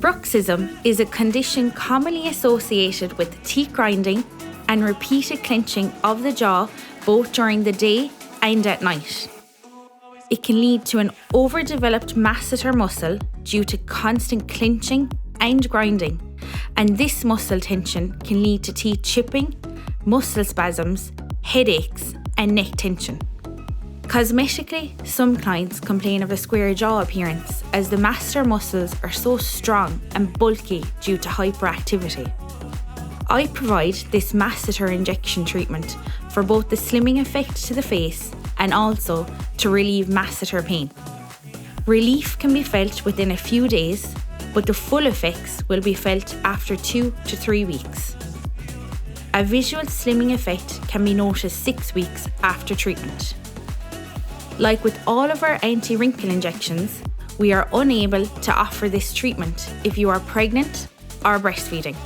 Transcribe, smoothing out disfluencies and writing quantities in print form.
Bruxism is a condition commonly associated with teeth grinding and repeated clenching of the jaw both during the day and at night. It can lead to an overdeveloped masseter muscle due to constant clenching and grinding, and this muscle tension can lead to teeth chipping, muscle spasms, headaches, and neck tension. Cosmetically, some clients complain of a square jaw appearance as the masseter muscles are so strong and bulky due to hyperactivity. I provide this masseter injection treatment for both the slimming effect to the face and also to relieve masseter pain. Relief can be felt within a few days, but the full effects will be felt after 2 to 3 weeks. A visual slimming effect can be noticed 6 weeks after treatment. Like with all of our anti-wrinkle injections, we are unable to offer this treatment if you are pregnant or breastfeeding.